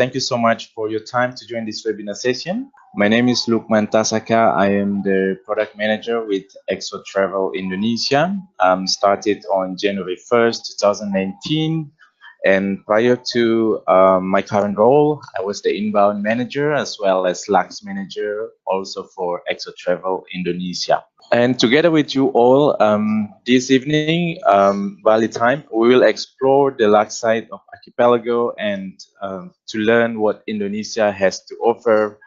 Thank you so much for your time to join this webinar session. My name is Lukman Tasaka. I am the product manager with Exo Travel Indonesia. Started on January 1st, 2019. And prior to my current role, I was the inbound manager as well as LUXE manager, also for Exo Travel Indonesia. And together with you all, this evening, Bali time, we will explore the LUXE side of Archipelago and to learn what Indonesia has to offer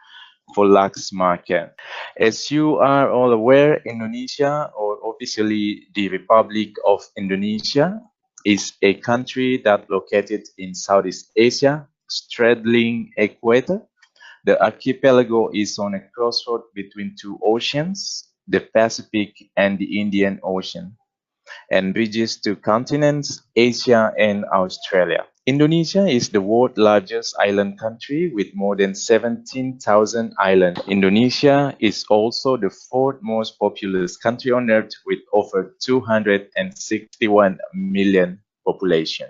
for LUXE market. As you are all aware, Indonesia, or officially the Republic of Indonesia, is a country that located in Southeast Asia, straddling equator. The archipelago is on a crossroad between two oceans, the Pacific and the Indian Ocean, and bridges two continents, Asia and Australia. Indonesia is the world's largest island country with more than 17,000 islands. Indonesia is also the fourth most populous country on earth with over 261 million population.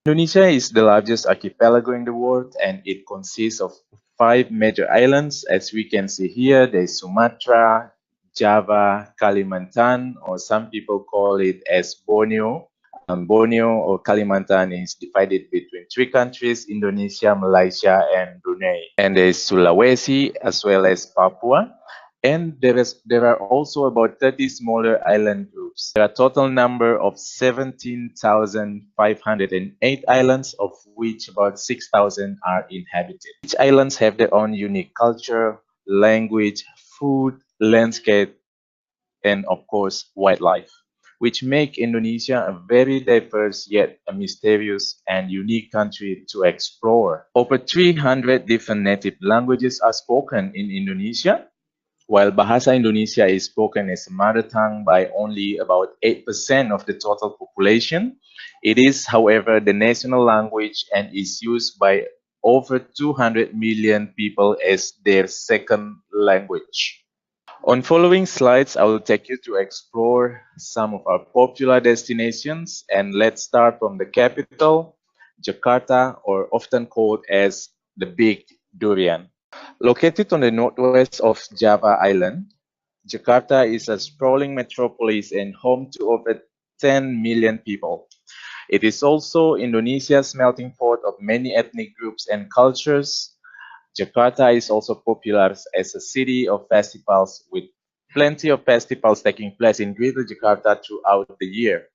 Indonesia is the largest archipelago in the world, and it consists of 5 major islands. As we can see here, there's Sumatra, Java, Kalimantan, or some people call it as Borneo. Borneo or Kalimantan is divided between 3 countries, Indonesia, Malaysia, and Brunei. And there's Sulawesi as well as Papua. And there are also about 30 smaller island groups. There are a total number of 17,508 islands, of which about 6,000 are inhabited. Each islands have their own unique culture, language, food, landscape, and of course, wildlife, which make Indonesia a very diverse yet a mysterious and unique country to explore. Over 300 different native languages are spoken in Indonesia. While Bahasa Indonesia is spoken as a mother tongue by only about 8% of the total population, it is, however, the national language and is used by over 200 million people as their second language. On following slides, I will take you to explore some of our popular destinations, and let's start from the capital, Jakarta, or often called as the Big Durian. Located on the northwest of Java Island, Jakarta is a sprawling metropolis and home to over 10 million people. It is also Indonesia's melting pot of many ethnic groups and cultures. Jakarta is also popular as a city of festivals, with plenty of festivals taking place in Greater Jakarta throughout the year.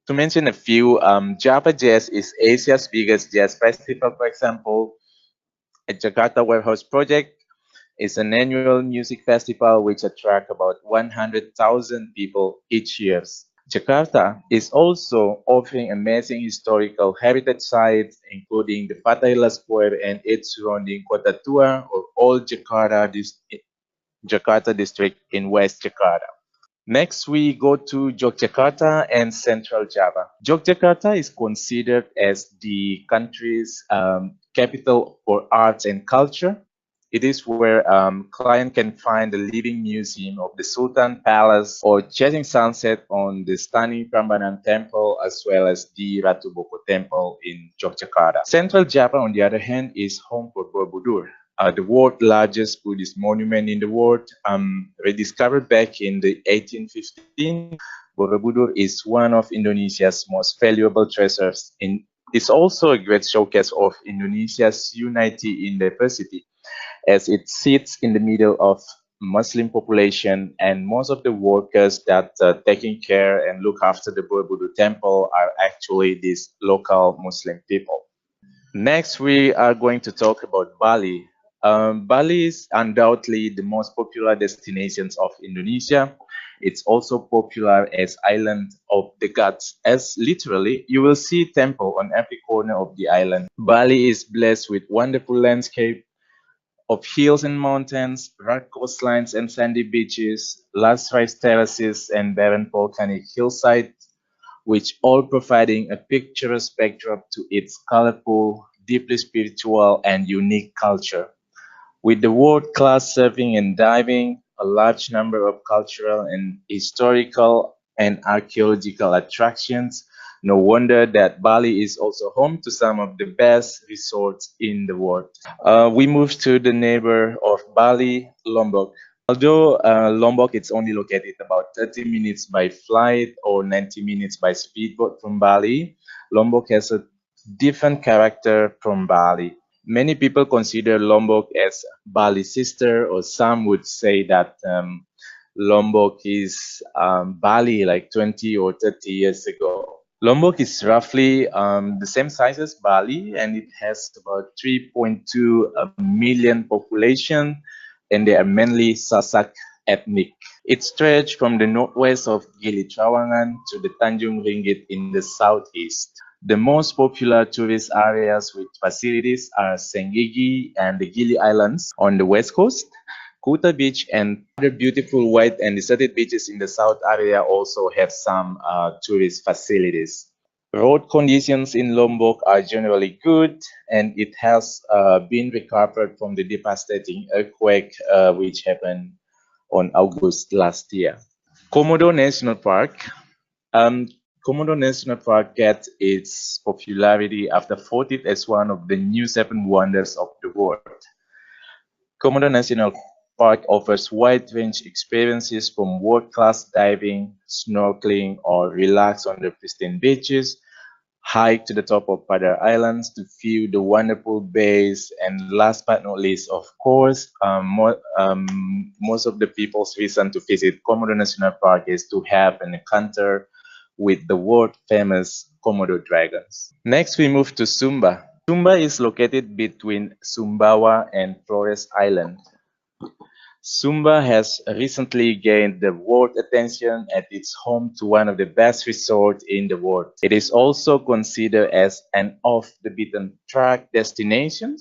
To mention a few, Java Jazz is Asia's biggest jazz festival, for example. A Jakarta Warehouse Project is an annual music festival which attracts about 100,000 people each year. Jakarta is also offering amazing historical heritage sites, including the Fathahillah Square and its surrounding Kota Tua, or Old Jakarta district in West Jakarta. Next, we go to Yogyakarta and Central Java. Yogyakarta is considered as the country's capital for arts and culture. It is where clients can find the living museum of the Sultan Palace or chasing sunset on the stunning Prambanan Temple, as well as the Ratu Boko Temple in Yogyakarta. Central Java, on the other hand, is home for Borobudur, the world's largest Buddhist monument in the world. Rediscovered back in the 1815, Borobudur is one of Indonesia's most valuable treasures. It's also a great showcase of Indonesia's unity in diversity, as it sits in the middle of Muslim population, and most of the workers that are taking care and look after the Borobudur temple are actually these local Muslim people. Next, we are going to talk about Bali. Bali is undoubtedly the most popular destinations of Indonesia. It's also popular as island of the gods, as literally you will see temple on every corner of the island. Bali is blessed with wonderful landscape of hills and mountains, rugged coastlines and sandy beaches, lush rice terraces and barren volcanic hillsides, which all providing a picturesque backdrop to its colorful, deeply spiritual and unique culture. With the world-class surfing and diving, a large number of cultural and historical and archaeological attractions, No wonder that Bali is also home to some of the best resorts in the world. We move to the neighbor of Bali, Lombok. Although Lombok is only located about 30 minutes by flight or 90 minutes by speedboat from Bali, Lombok has a different character from Bali. Many people consider Lombok as Bali's sister, or some would say that Lombok is Bali like 20 or 30 years ago. Lombok is roughly the same size as Bali, and it has about 3.2 million population, and they are mainly Sasak ethnic. It stretched from the northwest of Gili Trawangan to the Tanjung Ringgit in the southeast. The most popular tourist areas with facilities are Senggigi and the Gili Islands on the west coast. Kuta Beach and other beautiful white and deserted beaches in the south area also have some tourist facilities. Road conditions in Lombok are generally good, and it has been recovered from the devastating earthquake which happened on August last year. Komodo National Park. Komodo National Park gets its popularity after voted as one of the new 7 wonders of the world. Komodo National Park offers wide-range experiences from world-class diving, snorkeling, or relax on the pristine beaches, hike to the top of Padar Islands to view the wonderful bays, and last but not least, of course, most of the people's reason to visit Komodo National Park is to have an encounter with the world-famous Komodo dragons. Next, we move to Sumba. Sumba is located between Sumbawa and Flores Island. Sumba has recently gained the world attention as it's home to one of the best resorts in the world. It is also considered as an off-the-beaten-track destination.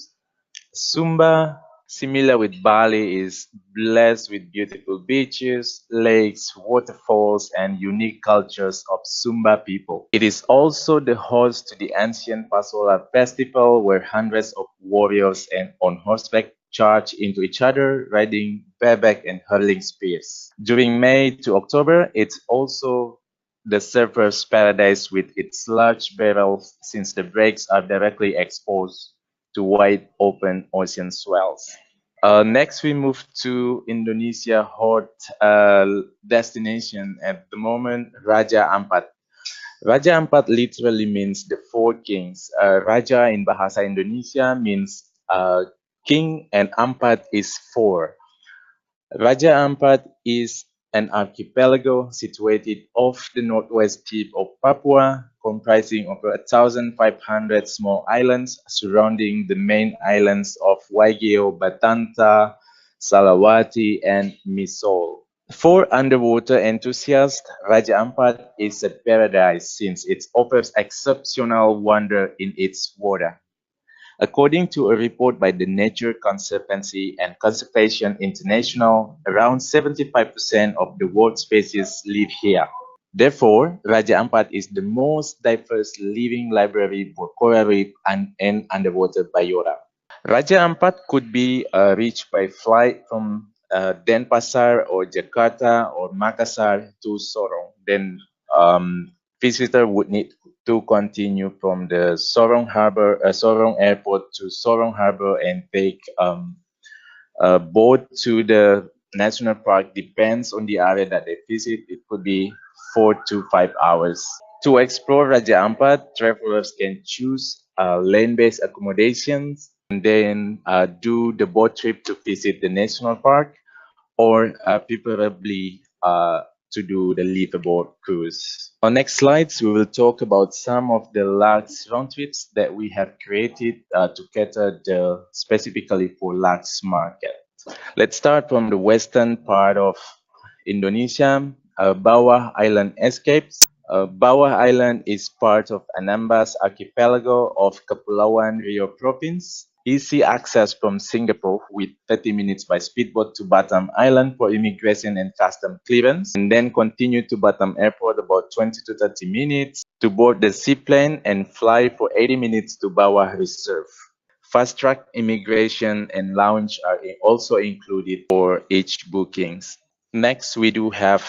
Sumba, similar with Bali, is blessed with beautiful beaches, lakes, waterfalls, and unique cultures of Sumba people. It is also the host to the ancient Pasola festival, where hundreds of warriors and on horseback charge into each other, riding bareback and hurling spears. During May to October, it's also the surfer's paradise with its large barrels, since the breaks are directly exposed to wide open ocean swells. Next, we move to Indonesia hot destination at the moment, Raja Ampat. Raja Ampat literally means the 4 kings. Raja in Bahasa Indonesia means king, and Ampat is 4. Raja Ampat is an archipelago situated off the northwest tip of Papua, comprising over 1,500 small islands surrounding the main islands of Waigeo, Batanta, Salawati, and Misol. For underwater enthusiasts, Raja Ampat is a paradise since it offers exceptional wonder in its water. According to a report by the Nature Conservancy and Conservation International, around 75% of the world's species live here. Therefore, Raja Ampat is the most diverse living library for coral reef and underwater biota. Raja Ampat could be reached by flight from Denpasar or Jakarta or Makassar to Sorong. Then visitor would need to continue from the Sorong Harbor, Sorong Airport to Sorong Harbor and take a boat to the national park. Depends on the area that they visit. It could be 4 to 5 hours. To explore Raja Ampat, travelers can choose land-based accommodations and then do the boat trip to visit the national park, or preferably to do the liveaboard cruise. On next slides, we will talk about some of the LUXE round trips that we have created to cater specifically for LUXE market. Let's start from the western part of Indonesia, BAWAH Island Escapes. BAWAH Island is part of Anambas Archipelago of Kepulauan Riau Province. Easy access from Singapore with 30 minutes by speedboat to Batam Island for immigration and custom clearance, and then continue to Batam Airport about 20 to 30 minutes to board the seaplane and fly for 80 minutes to BAWAH Reserve. Fast-track immigration and lounge are also included for each bookings. Next, we do have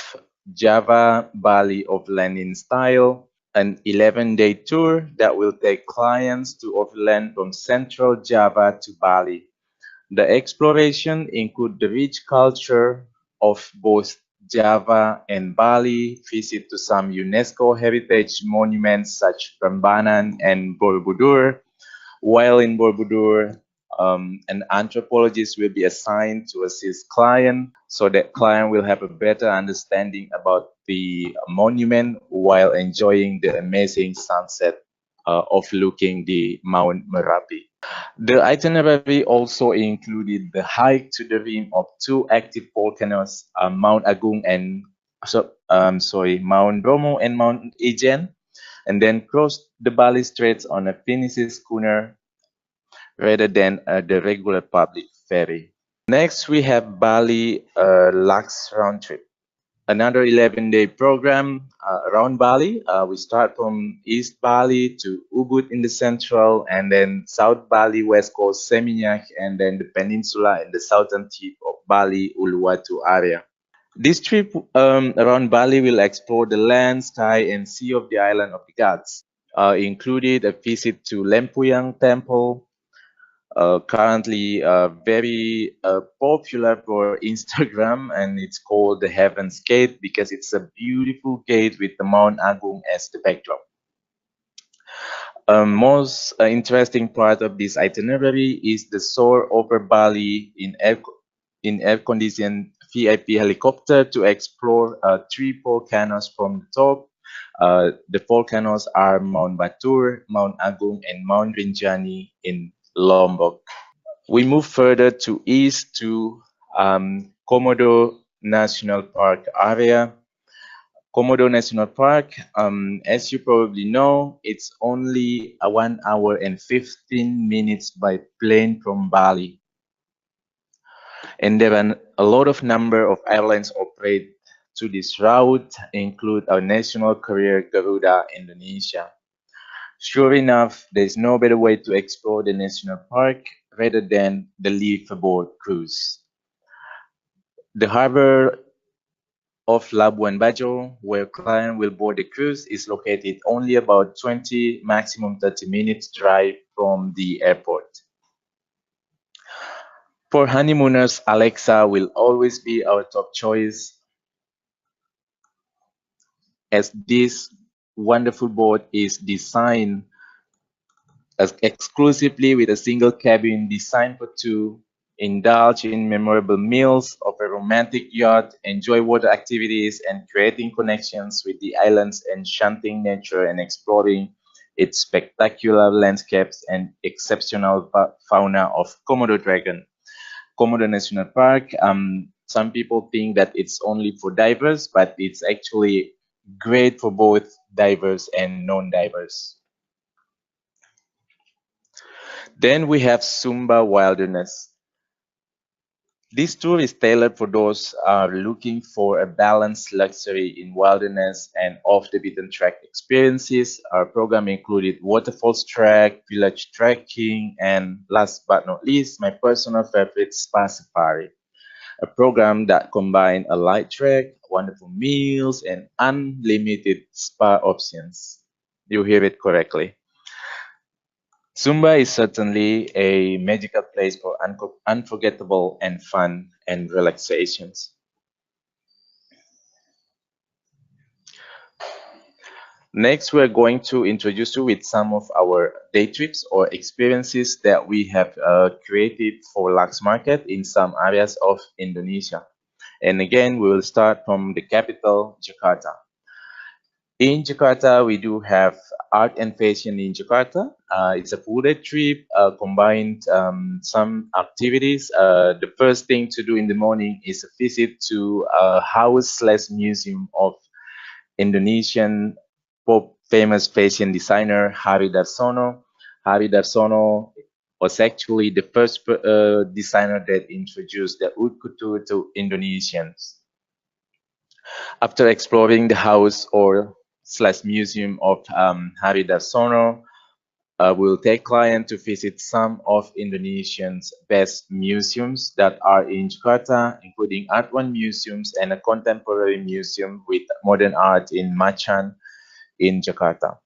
Java Bali of landing style. an 11-day tour that will take clients to overland from central Java to Bali. The exploration includes the rich culture of both Java and Bali, visit to some UNESCO heritage monuments such as Prambanan and Borobudur. While in Borobudur, an anthropologist will be assigned to assist client so that client will have a better understanding about the monument while enjoying the amazing sunset overlooking the Mount Merapi. The itinerary also included the hike to the rim of two active volcanoes, Mount Agung and Mount Bromo and Mount Ijen, and then cross the Bali Straits on a pinnace schooner rather than the regular public ferry. Next, we have Bali LUXE round trip. Another 11-day program around Bali. We start from East Bali to Ubud in the central, and then South Bali, West Coast, Seminyak, and then the peninsula in the southern tip of Bali, Uluwatu area. This trip around Bali will explore the land, sky, and sea of the island of the gods. Included a visit to Lempuyang Temple, currently very popular for Instagram, and it's called the Heaven's Gate because it's a beautiful gate with the Mount Agung as the backdrop. Most interesting part of this itinerary is the soar over Bali in air-conditioned VIP helicopter to explore 3 volcanoes from the top. The volcanoes are Mount Batur, Mount Agung, and Mount Rinjani in Lombok. We move further to east to Komodo National Park area. Komodo National Park, as you probably know, it's only 1 hour and 15 minutes by plane from Bali. And there are a lot of number of airlines operate to this route, include our national carrier Garuda Indonesia. Sure enough, there's no better way to explore the national park rather than the liveaboard cruise. The harbor of Labuan Bajo, where client will board the cruise, is located only about 20, maximum 30 minutes drive from the airport. For honeymooners, Alexa will always be our top choice, as this wonderful boat is designed exclusively with a single cabin designed for two, indulge in memorable meals, of a romantic yacht, enjoy water activities, and creating connections with the island's enchanting nature and exploring its spectacular landscapes and exceptional fauna of Komodo dragon. Komodo National Park, some people think that it's only for divers, but it's actually great for both divers and non-divers. Then we have Sumba Wilderness. This tour is tailored for those looking for a balanced luxury in wilderness and off the beaten track experiences. Our program included waterfalls trek, village trekking, and last but not least, my personal favorite, spa safari. A program that combined a light trek, wonderful meals, and unlimited spa options. You hear it correctly. Sumba is certainly a magical place for unforgettable and fun and relaxations. Next, we're going to introduce you with some of our day trips or experiences that we have created for LUXE Market in some areas of Indonesia. And again, we will start from the capital, Jakarta. In Jakarta, we do have art and fashion in Jakarta. It's a full day trip, combined some activities. The first thing to do in the morning is a visit to a house/museum of Indonesian famous fashion designer Hari Darsono. Hari Darsono was actually the first designer that introduced the haute couture to Indonesians. After exploring the house or/slash museum of Hari Darsono, we'll take client to visit some of Indonesia's best museums that are in Jakarta, including Art One museums and a contemporary museum with modern art in Macan, in Jakarta.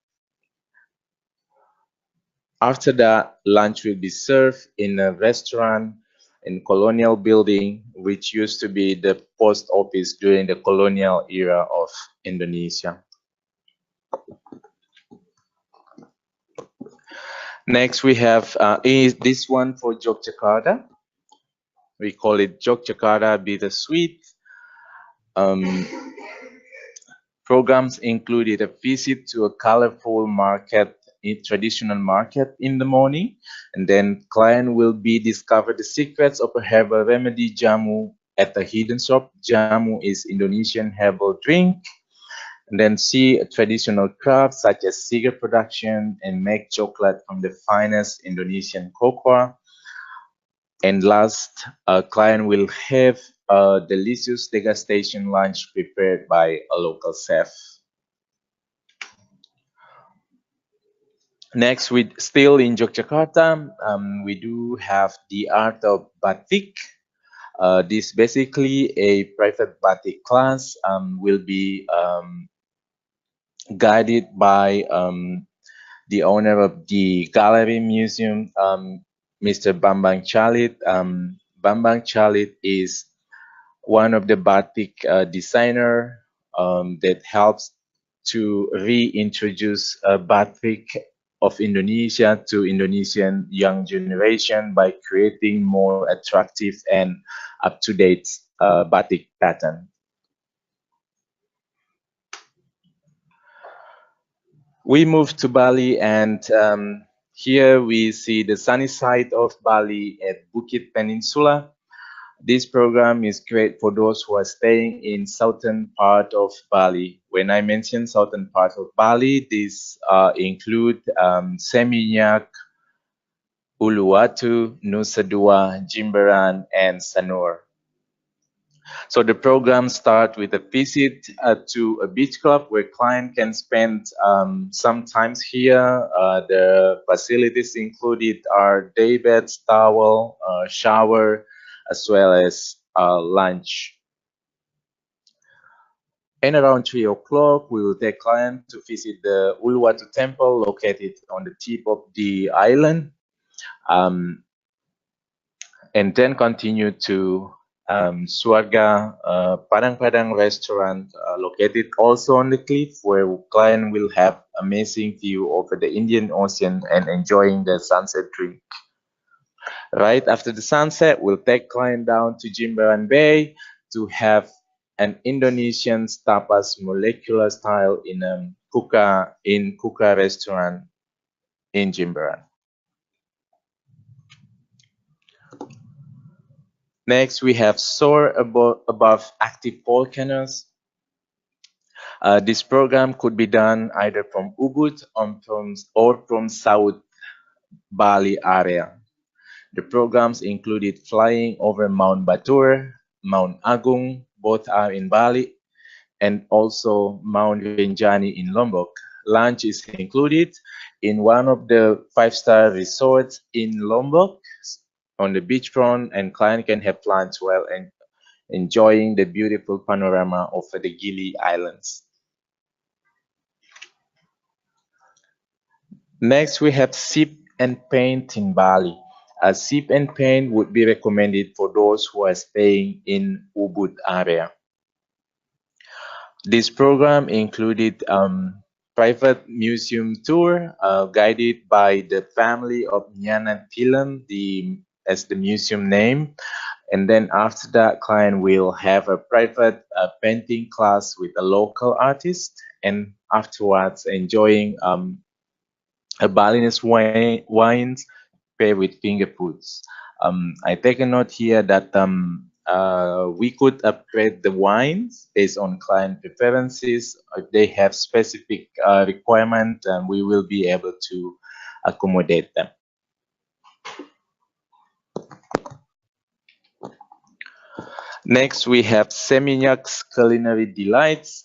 After that, lunch will be served in a restaurant in colonial building, which used to be the post office during the colonial era of Indonesia. Next, we have this one for Yogyakarta. We call it Yogyakarta Bittersweet. Programs included a visit to a colorful market, a traditional market in the morning, and then client will be discover the secrets of a herbal remedy jamu at the hidden shop. Jamu is Indonesian herbal drink. And then see a traditional crafts such as cigarette production and make chocolate from the finest Indonesian cocoa. And last, a client will have a delicious degustation lunch prepared by a local chef. Next, still in Yogyakarta, we do have the art of batik. This basically a private batik class will be guided by the owner of the gallery museum, Mr. Bambang Chalit. Bambang Chalit is one of the batik designer that helps to reintroduce batik of Indonesia to Indonesian young generation by creating more attractive and up-to-date batik pattern. We moved to Bali, and here we see the sunny side of Bali at Bukit Peninsula. This program is great for those who are staying in southern part of Bali. When I mention southern part of Bali, these include Seminyak, Uluwatu, Nusa Dua, Jimbaran, and SANUR. So the program starts with a visit to a beach club where client can spend some times here. The facilities included are day beds, towel, shower, as well as lunch. And around 3 o'clock, we will take client to visit the Uluwatu temple located on the tip of the island. And then continue to Suarga Padang-Padang restaurant located also on the cliff, where client will have amazing view over the Indian Ocean and enjoying the sunset drink. Right after the sunset, we'll take client down to Jimbaran Bay to have an Indonesian tapas molecular style in Kuka restaurant in Jimbaran. Next, we have soar above active volcanoes. This program could be done either from Ubud or from South Bali area. The programs included flying over Mount Batur, Mount Agung, both are in Bali, and also Mount Rinjani in Lombok. Lunch is included in one of the 5-star resorts in Lombok on the beachfront, and client can have lunch while enjoying the beautiful panorama of the Gili Islands. Next, we have sip and paint in Bali. A sip and paint would be recommended for those who are staying in Ubud area. This program included private museum tour guided by the family of Nyanan Tilam, as the museum name. And then after that, client will have a private painting class with a local artist, and afterwards enjoying a Balinese wines paired with finger foods. I take a note here that we could upgrade the wines based on client preferences. If they have specific requirement, we will be able to accommodate them. Next, we have Seminyak's Culinary Delights.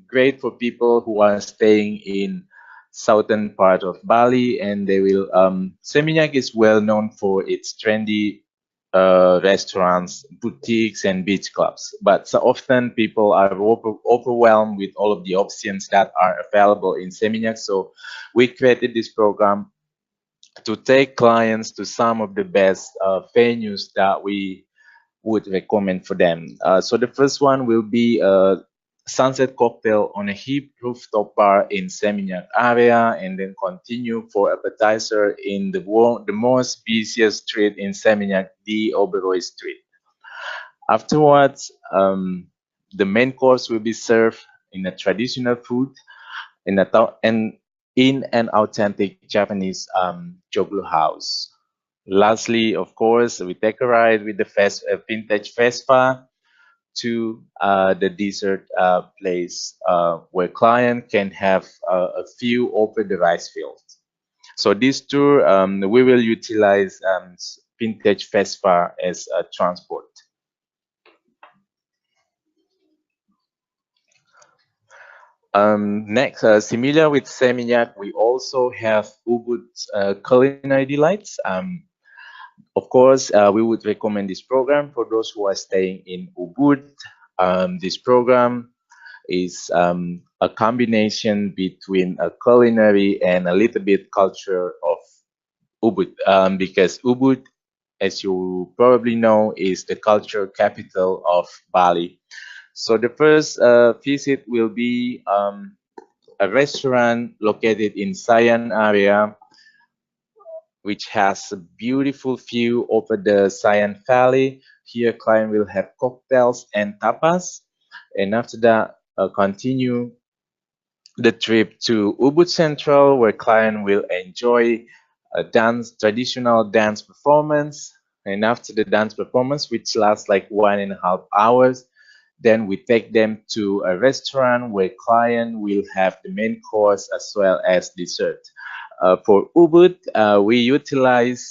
Great for people who are staying in southern part of Bali, and they will. Seminyak is well known for its trendy restaurants, boutiques, and beach clubs. But so often people are overwhelmed with all of the options that are available in Seminyak. So we created this program to take clients to some of the best venues that we would recommend for them. So the first one will be a sunset cocktail on a hip rooftop bar in Seminyak area, and then continue for appetizer in the most busiest street in Seminyak, the OBEROI street. Afterwards, the main course will be served in a traditional food in an authentic Japanese joglo house. Lastly, of course, we take a ride with the vintage Vespa to the dessert place where client can have a view over the rice fields. So this tour, we will utilize vintage Vespa as a transport. Next, similar with Seminyak, we also have UBUD culinary delights. Of course, we would recommend this program for those who are staying in UBUD. This program is a combination between a culinary and a little bit culture of UBUD, because UBUD, as you probably know, is the cultural capital of Bali. So the first visit will be a restaurant located in SAYAN area, which has a beautiful view over the SAYAN Valley. Here, client will have cocktails and tapas, and after that, continue the trip to UBUD Central, where client will enjoy a traditional dance performance. And after the dance performance, which lasts like 1.5 hours, then we take them to a restaurant where client will have the main course as well as dessert. For UBUD, we utilize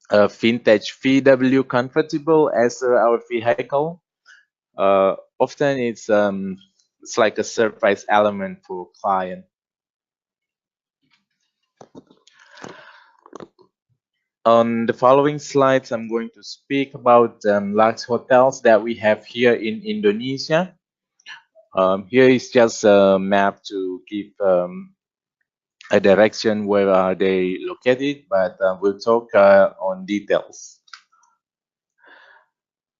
a vintage VW convertible as our vehicle. Often it's like a surprise element for client. On the following slides, I'm going to speak about LUXE hotels that we have here in Indonesia. Here is just a map to give a direction where are they located, but we'll talk on details.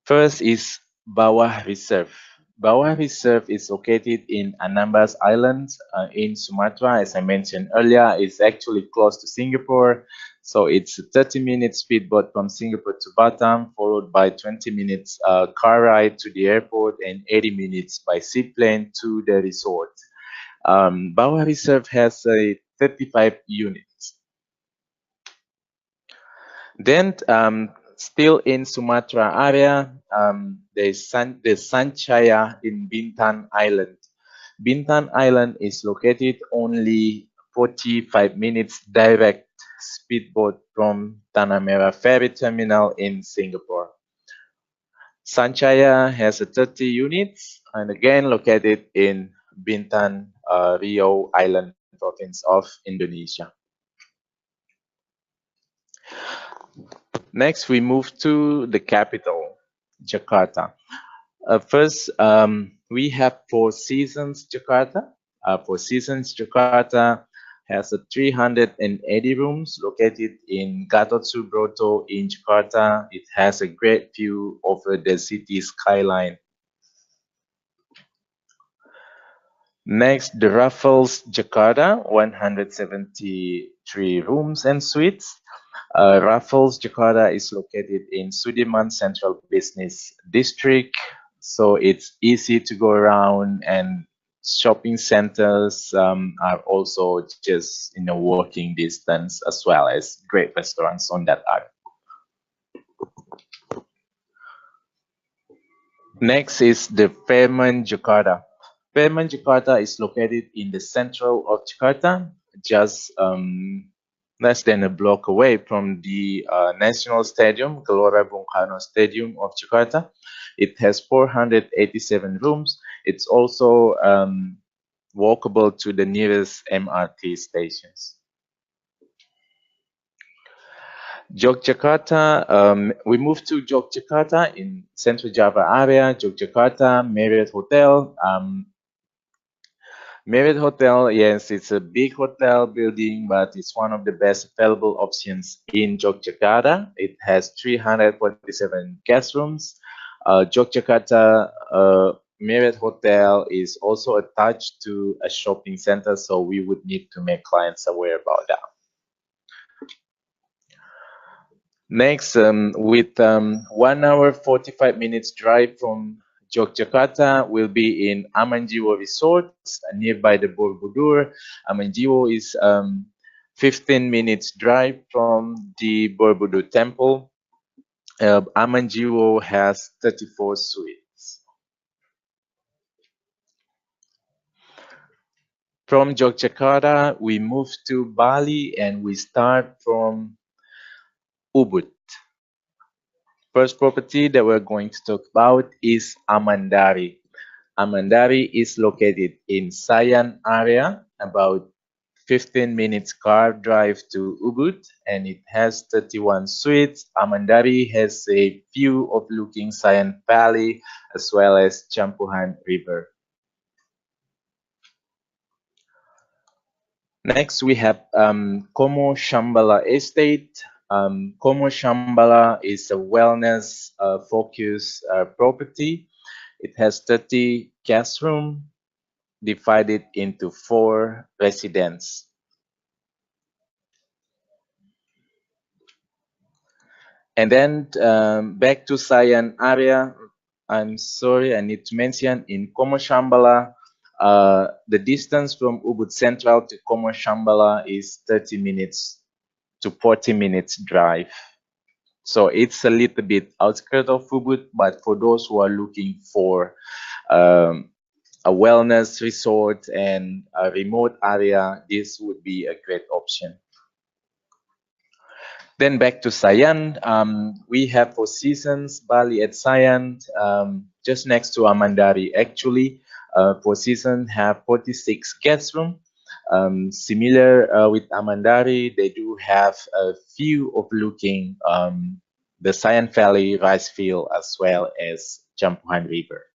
First is BAWAH Reserve. BAWAH Reserve is located in Anambas Island in Sumatra. As I mentioned earlier, it's actually close to Singapore. So it's a 30-minute speedboat from Singapore to Batam, followed by 20 minutes car ride to the airport and 80 minutes by seaplane to the resort. BAWAH Reserve has 35 units. Then, still in Sumatra area, there's SANCHAYA in BINTAN Island. BINTAN Island is located only 45 minutes direct speedboat from Tanah Merah Ferry Terminal in Singapore. SANCHAYA has 30 units and again located in BINTAN, Riau Island province of Indonesia. Next, we move to the capital, Jakarta. First, we have Four Seasons Jakarta. Four Seasons Jakarta has 380 rooms located in Gatot Subroto in Jakarta. It has a great view over the city skyline. Next, the Raffles Jakarta, 173 rooms and suites. Raffles Jakarta is located in Sudirman Central Business District, so it's easy to go around, and shopping centers are also just in a walking distance, as well as great restaurants on that area. Next is the FAIRMONT Jakarta. FAIRMONT Jakarta is located in the central of Jakarta, just less than a block away from the National Stadium, Gelora Bung Karno Stadium of Jakarta. It has 487 rooms. It's also walkable to the nearest MRT stations. Yogyakarta, we moved to Yogyakarta in Central Java area, Yogyakarta, Marriott Hotel. Marriott Hotel, yes, it's a big hotel building, but it's one of the best available options in Yogyakarta. It has 347 guest rooms. Yogyakarta Marriott Hotel is also attached to a shopping center, so we would need to make clients aware about that. Next, with 1 hour 45 minutes drive from Yogyakarta, will be in AMANJIWO Resort, nearby the Borobudur. AMANJIWO is 15 minutes drive from the Borobudur Temple. AMANJIWO has 34 suites. From Yogyakarta, we move to Bali and we start from UBUD. First property that we're going to talk about is AMANDARI. AMANDARI is located in SAYAN area, about 15 minutes car drive to UBUD, and it has 31 suites. AMANDARI has a view of looking SAYAN Valley as well as Campuhan River. Next, we have Como SHAMBHALA Estate. Como SHAMBHALA is a wellness focused property. It has 30 guest rooms divided into 4 residents. And then back to SAYAN area. I'm sorry, I need to mention in Como SHAMBHALA, the distance from UBUD Central to Como SHAMBHALA is 30 minutes to 40 minutes drive. So it's a little bit outskirts of UBUD, but for those who are looking for a wellness resort and a remote area, this would be a great option. Then back to SAYAN, we have Four Seasons Bali at SAYAN, just next to AMANDARI. Actually, Four Seasons have 46 guest rooms. Similar with AMANDARI, they do have a view of looking the SAYAN Valley rice field as well as Campuhan River.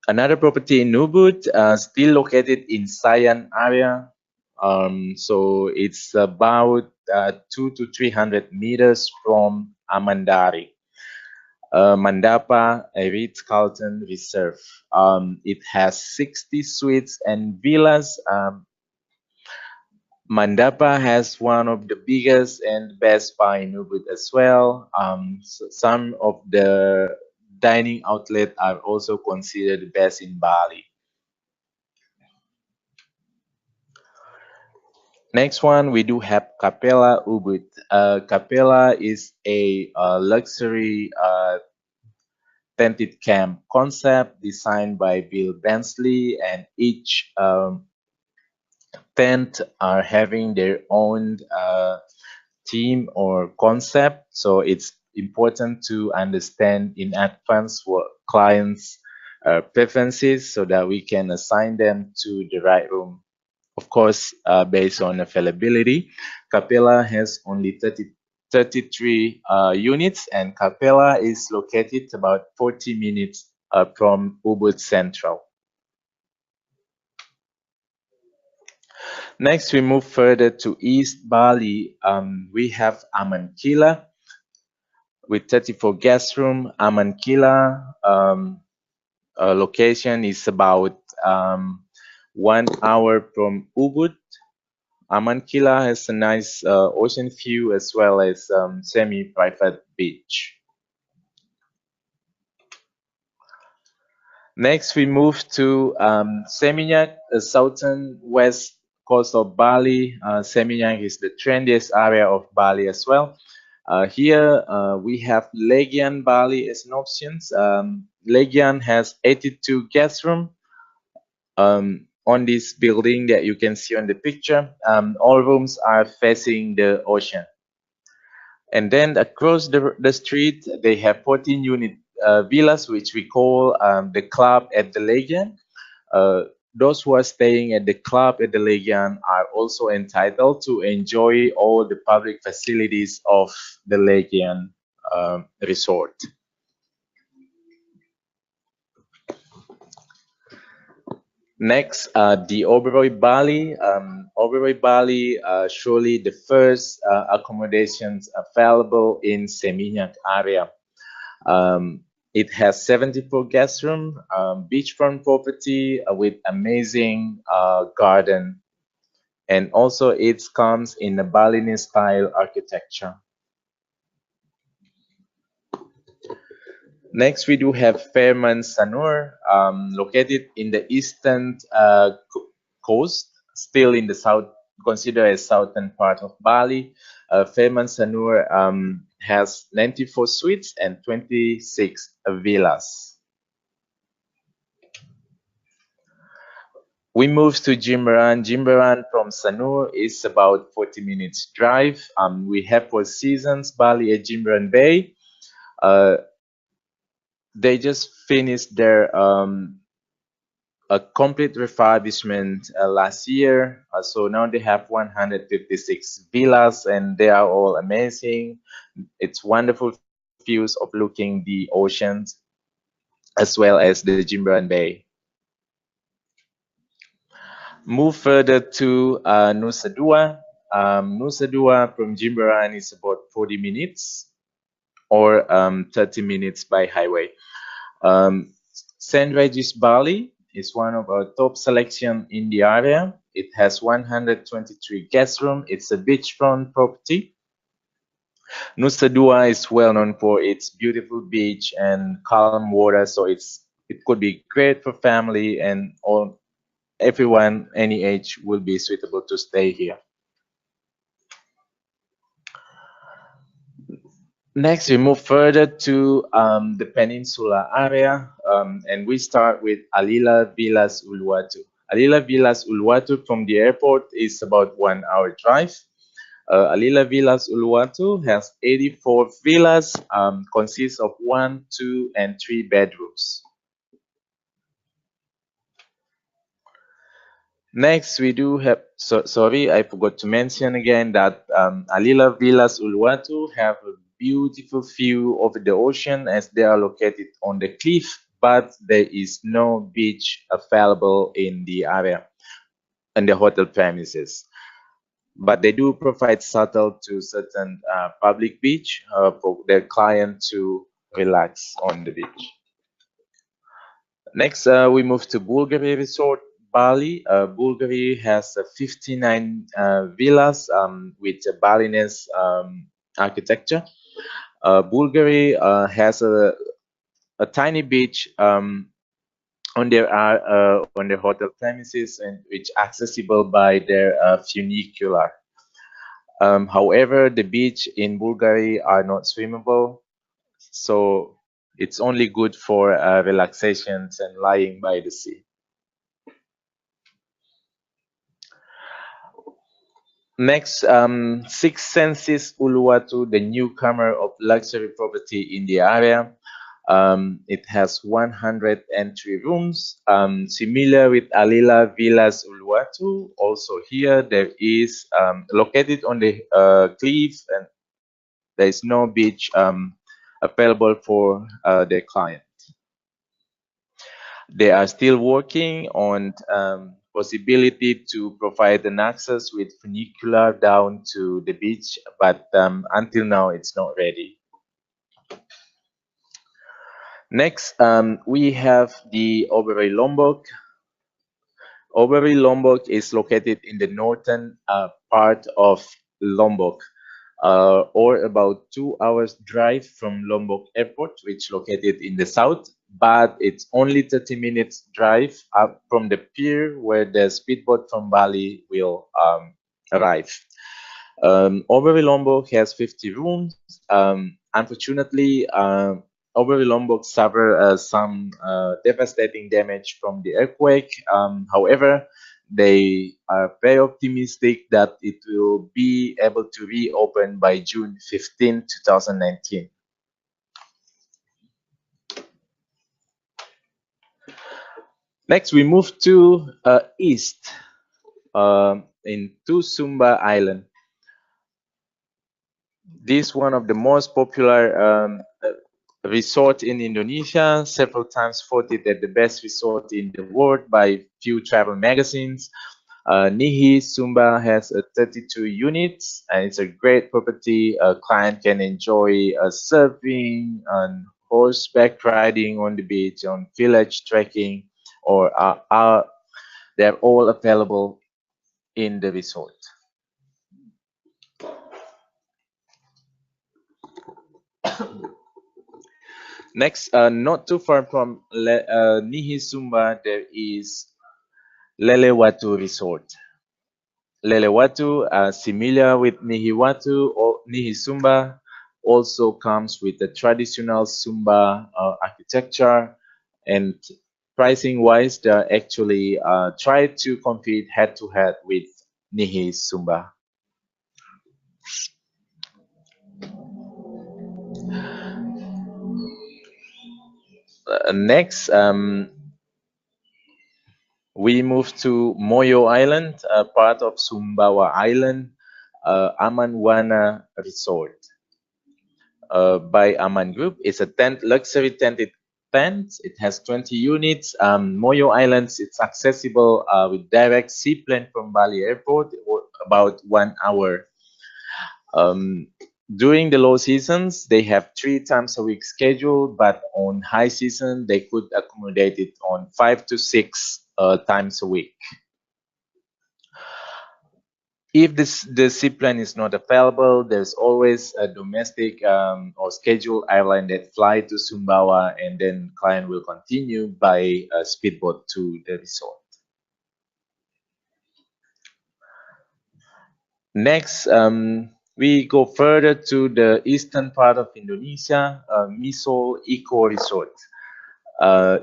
Another property in UBUD, still located in SAYAN area. So it's about 200 to 300 meters from AMANDARI. MANDAPA, a RITZ-CARLTON reserve. It has 60 suites and villas. MANDAPA has one of the biggest and best spa in UBUD as well. So some of the dining outlets are also considered the best in Bali. Next one, we do have CAPELLA UBUD. CAPELLA is a luxury tented camp concept designed by Bill Bensley, and each tent are having their own theme or concept. So it's important to understand in advance what clients' preferences so that we can assign them to the right room. Of course, based on availability. CAPELLA has only 33 units, and CAPELLA is located about 40 minutes from UBUD Central. Next, we move further to East Bali. We have AMANKILA with 34 guest rooms. AMANKILA location is about 1 hour from UBUD. AMANKILA has a nice ocean view as well as semi-private beach. Next, we move to Seminyak, the southern west coast of Bali. Seminyak is the trendiest area of Bali as well. Here we have LEGIAN Bali as an option. LEGIAN has 82 guest rooms. On this building that you can see on the picture, all rooms are facing the ocean. And then across the street, they have 14 unit villas, which we call the club at the LEGIAN. those who are staying at the club at the Legian are also entitled to enjoy all the public facilities of the Legian resort. Next, the OBEROI Bali. OBEROI Bali, surely the first accommodations available in Seminyak area. It has 74 guest room, beachfront property with amazing garden, and also it comes in a Balinese style architecture. Next, we do have FAIRMONT SANUR, located in the eastern coast, still in the south, considered as southern part of Bali. FAIRMONT SANUR has 94 suites and 26 villas. We move to JIMBARAN. JIMBARAN from SANUR is about 40 minutes drive. We have Four Seasons Bali at JIMBARAN Bay. They just finished their a complete refurbishment last year. So now they have 156 villas and they are all amazing. It's wonderful views of looking the oceans as well as the JIMBARAN Bay. Move further to Nusa Dua. Nusa Dua from JIMBARAN is about 40 minutes or 30 minutes by highway. St. Regis Bali is one of our top selection in the area. It has 123 guest room. It's a beachfront property. Nusa Dua is well known for its beautiful beach and calm water, so it could be great for family and everyone, any age, will be suitable to stay here. Next, we move further to the peninsula area, and we start with ALILA Villas Uluwatu. ALILA Villas Uluwatu from the airport is about 1 hour drive. ALILA Villas Uluwatu has 84 villas, consists of 1, 2, and 3 bedrooms. Next, we do have, sorry, I forgot to mention again that ALILA Villas Uluwatu have a beautiful view over the ocean as they are located on the cliff, but there is no beach available in the area and the hotel premises. But they do provide shuttle to certain public beach for their client to relax on the beach. Next, we move to Bulgari Resort Bali. Bulgari has 59 villas with a Balinese architecture. Bulgari has a tiny beach on their hotel premises, and which accessible by their funicular. However, the beach in Bulgari are not swimmable, so it's only good for relaxations and lying by the sea. Next, Six Senses Uluwatu, the newcomer of luxury property in the area. It has 103 rooms, similar with ALILA Villas Uluwatu. Also here, there is located on the cliff, and there is no beach available for their client. They are still working on possibility to provide an access with funicular down to the beach, but until now it's not ready. Next, we have the OBEROI Lombok. OBEROI Lombok is located in the northern part of Lombok, or about 2 hours drive from Lombok Airport, which is located in the south, but it's only 30 minutes drive up from the pier where the speedboat from Bali will arrive. OBEROI Lombok has 50 rooms. Unfortunately, OBEROI Lombok suffered some devastating damage from the earthquake. However, they are very optimistic that it will be able to reopen by June 15, 2019. Next, we move to east into Sumba Island. This is one of the most popular resort in Indonesia, several times voted as the best resort in the world by few travel magazines. Nihi Sumba has 32 units, and it's a great property. A client can enjoy surfing and horseback riding on the beach, on village trekking, or they're all available in the resort. Next, not too far from Nihi Sumba, there is Lelewatu Resort. Lelewatu, similar with Nihiwatu or Nihisumba, also comes with the traditional Sumba architecture, and pricing wise, they actually try to compete head to head with Nihisumba. Next, we move to Moyo Island, part of Sumbawa Island, Amanwana Resort. By Aman Group. It's a luxury tented tent. It has 20 units. Moyo Islands, it's accessible with direct seaplane from Bali Airport, about 1 hour. During the low seasons, they have 3 times a week schedule, but on high season, they could accommodate it on 5 to 6 times a week. If the seaplane is not available, there's always a domestic or scheduled airline that fly to Sumbawa, and then client will continue by a speedboat to the resort. Next, we go further to the eastern part of Indonesia, Misol Eco Resort.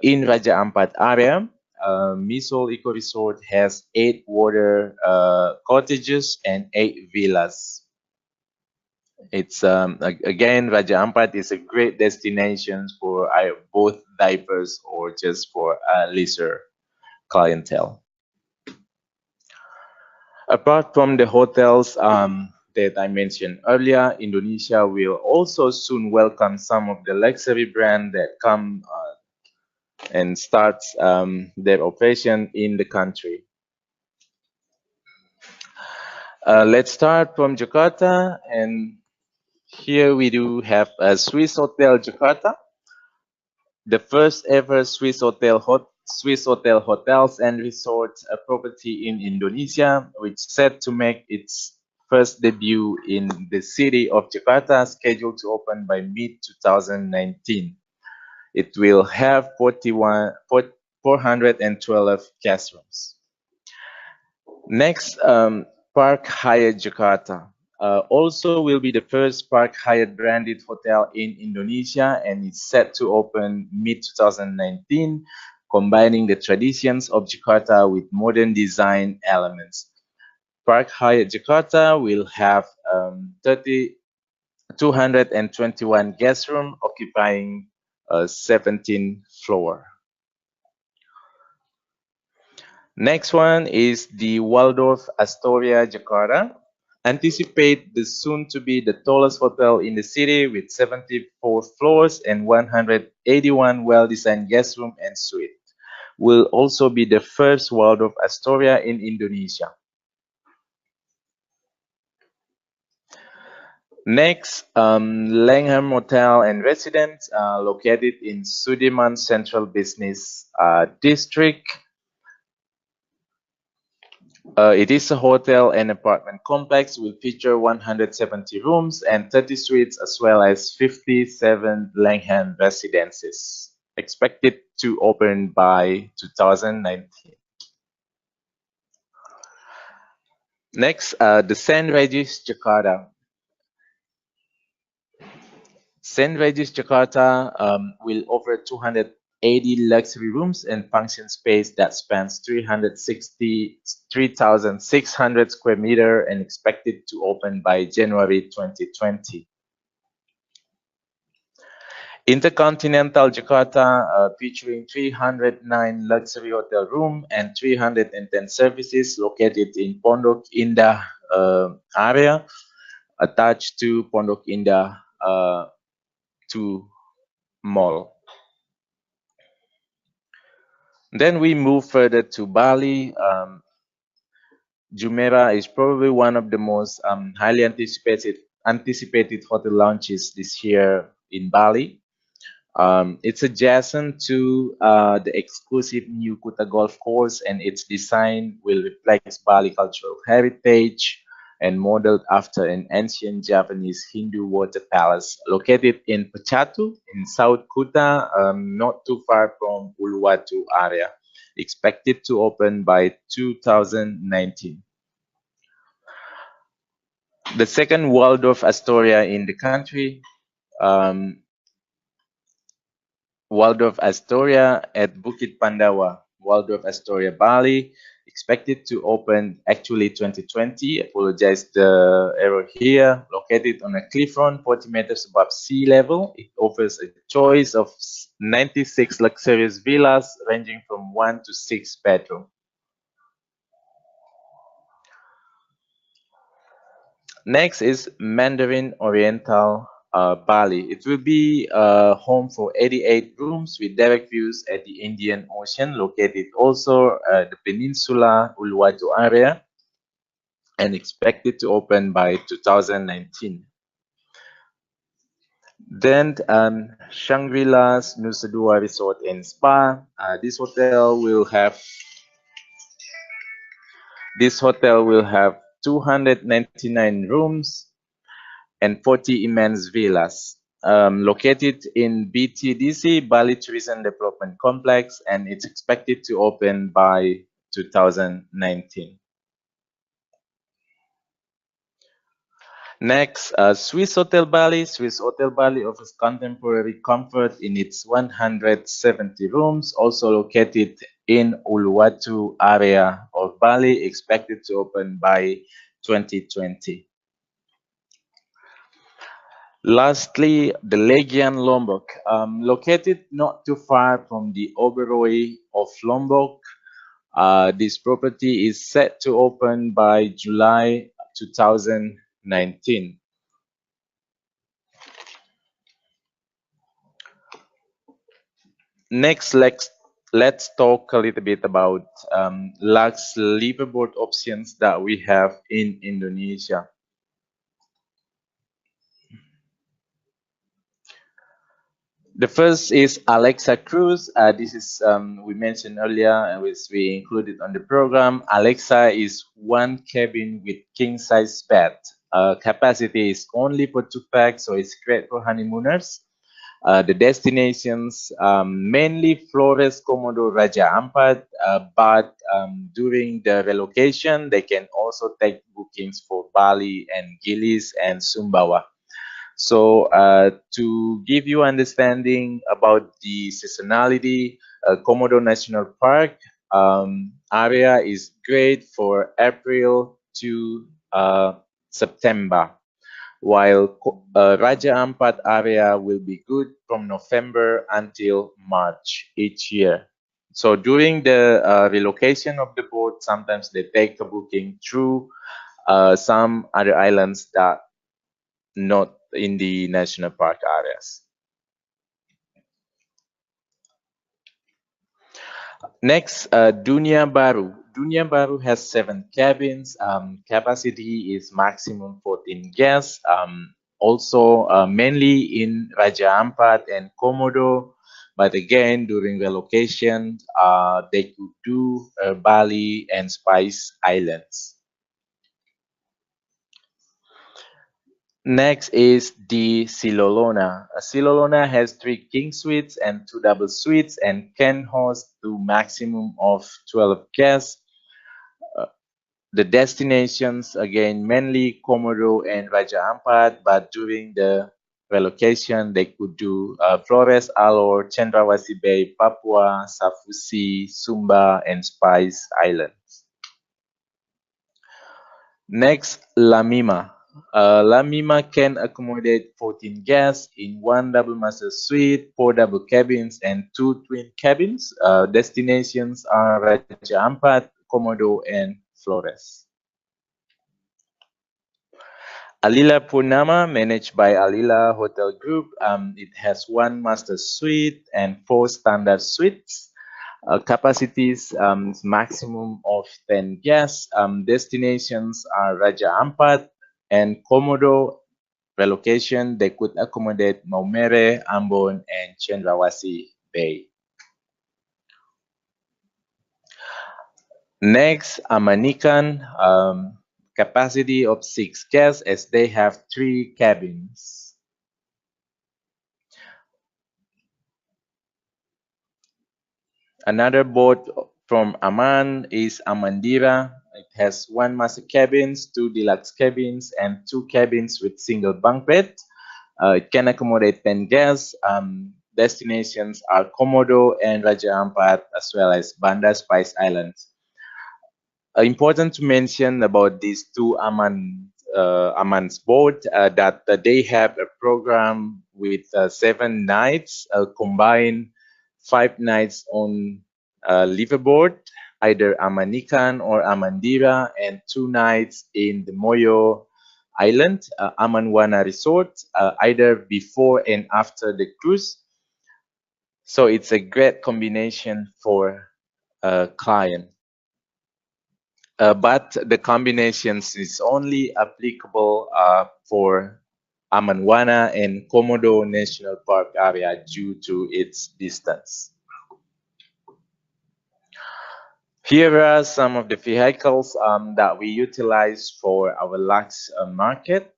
In Raja Ampat area, Misol Eco Resort has 8 water cottages and 8 villas. It's again, Raja Ampat is a great destination for both divers or just for leisure clientele. Apart from the hotels that I mentioned earlier, Indonesia will also soon welcome some of the luxury brands that come and start their operation in the country. Let's start from Jakarta, and here we do have a Swiss Hotel Jakarta, the first ever Swiss hotel hotels and resorts property in Indonesia, which set to make its first debut in the city of Jakarta, scheduled to open by mid-2019. It will have 412 guest rooms. Next, Park Hyatt Jakarta. Also will be the first Park Hyatt branded hotel in Indonesia, and it's set to open mid-2019, combining the traditions of Jakarta with modern design elements. Park Hyatt Jakarta will have 221 guest rooms occupying 17th floor. Next one is the Waldorf Astoria Jakarta. Anticipate the soon to be the tallest hotel in the city with 74 floors and 181 well-designed guest rooms and suite. Will also be the first Waldorf Astoria in Indonesia. Next, Langham Hotel and Residence, located in Sudirman Central Business District. It is a hotel and apartment complex, will feature 170 rooms and 30 suites, as well as 57 Langham residences, expected to open by 2019. Next, the St. Regis Jakarta. St. Regis Jakarta will offer 280 luxury rooms and function space that spans 363,600 square meter and expected to open by January 2020. Intercontinental Jakarta, featuring 309 luxury hotel room and 310 services located in Pondok Indah area, attached to Pondok Indah 2 mall. Then we move further to Bali. Jumeirah is probably one of the most highly anticipated hotel launches this year in Bali. It's adjacent to the exclusive new Kuta Golf Course, and its design will reflect Bali cultural heritage and modeled after an ancient Japanese Hindu water palace located in Pachatu in South Kuta, not too far from Uluwatu area, expected to open by 2019. The second Waldorf Astoria in the country, Waldorf Astoria at Bukit Pandawa, Waldorf Astoria, Bali, expected to open actually 2020. Apologize the error here. Located on a cliffront 40 meters above sea level, it offers a choice of 96 luxurious villas ranging from 1 to 6 bedrooms. Next is Mandarin Oriental Bali. It will be home for 88 rooms with direct views at the Indian Ocean, located also the peninsula Uluwatu area, and expected to open by 2019. Then Shangri-La's Nusa Dua Resort and Spa. This hotel will have 299 rooms and 40 immense villas, located in BTDC, Bali Tourism Development Complex, and it's expected to open by 2019. Next, Swiss Hotel Bali. Swiss Hotel Bali offers contemporary comfort in its 170 rooms, also located in Uluwatu area of Bali, expected to open by 2020. Lastly, the Legian Lombok, located not too far from the Oberoi of Lombok. This property is set to open by July 2019. Next, let's talk a little bit about LUXE liveaboard options that we have in Indonesia. The first is Alexa Cruise. This is, we mentioned earlier, and which we included on the program. Alexa is one cabin with king size bed. Capacity is only for 2 packs, so it's great for honeymooners. The destinations, mainly Flores, Komodo, Raja Ampat, but during the relocation, they can also take bookings for Bali and Gilis and Sumbawa. So to give you understanding about the seasonality, Komodo National Park area is great for April to September, while Raja Ampat area will be good from November until March each year. So during the relocation of the boat, sometimes they take a booking through some other islands that not in the national park areas. Next, Dunia Baru. Dunia Baru has 7 cabins. Capacity is maximum 14 guests. Also, mainly in Raja Ampat and Komodo. But again, during relocation, they could do Bali and Spice Islands. Next is the Silolona. Silolona has 3 king suites and 2 double suites and can host to maximum of 12 guests. The destinations, again, mainly Komodo and Raja Ampat, but during the relocation, they could do Flores, Alor, Cendrawasih Bay, Papua, Safusi, Sumba, and Spice Islands. Next, Lamima. La Mima can accommodate 14 guests in one double master suite, 4 double cabins, and 2 twin cabins. Destinations are Raja Ampat, Komodo, and Flores. ALILA Purnama, managed by ALILA Hotel Group. It has 1 master suite and 4 standard suites. Capacities maximum of 10 guests. Destinations are Raja Ampat and Komodo. Relocation, they could accommodate Maumere, Ambon, and Cendrawasih Bay. Next, Amanikan, capacity of 6 guests as they have 3 cabins. Another boat from Aman is Amandira. It has 1 master cabins, 2 deluxe cabins, and 2 cabins with single bunk bed. It can accommodate 10 guests. Destinations are Komodo and Raja Ampat, as well as Banda Spice Islands. Important to mention about these 2 Aman's boat that they have a program with 7 nights, combined 5 nights on liveaboard, either Amanikan or Amandira, and 2 nights in the Moyo Island, Amanwana Resort, either before and after the cruise. So it's a great combination for a client. But the combinations is only applicable for Amanwana and Komodo National Park area due to its distance. Here are some of the vehicles that we utilize for our LUXE market.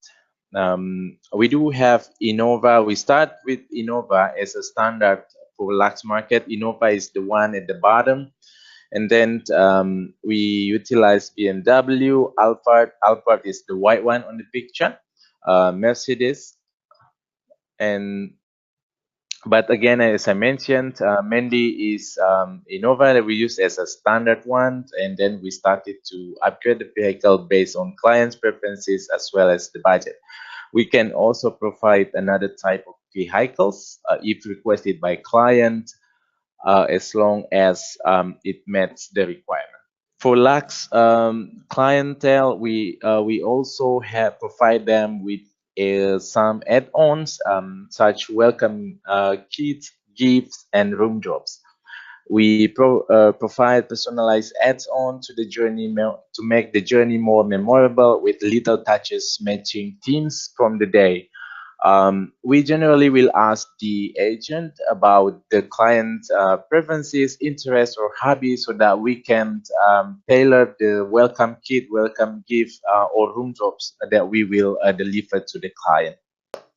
We do have Innova. We start with Innova as a standard for LUXE market. Innova is the one at the bottom. And then we utilize BMW, Alphard. Alphard is the white one on the picture, Mercedes. But again, as I mentioned, mainly is Innova that we use as a standard one, and then we started to upgrade the vehicle based on clients' preferences as well as the budget. We can also provide another type of vehicles if requested by client, as long as it meets the requirement. For LUXE clientele, we also provide them with some add-ons, such welcome kits, gifts, and room jobs. We provide personalized add-on to the journey to make the journey more memorable with little touches matching themes from the day. We generally will ask the agent about the client's preferences, interests, or hobbies so that we can tailor the welcome kit, welcome gift, or room jobs that we will deliver to the client.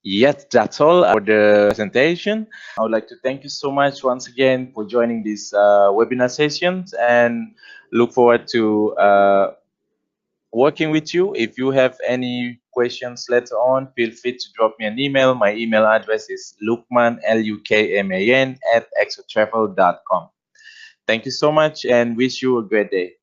Yes, that's all for the presentation. I would like to thank you so much once again for joining this webinar sessions and look forward to working with you. If you have any questions later on, feel free to drop me an email. My email address is lukman, LUKMAN @exotravel.com. Thank you so much and wish you a great day.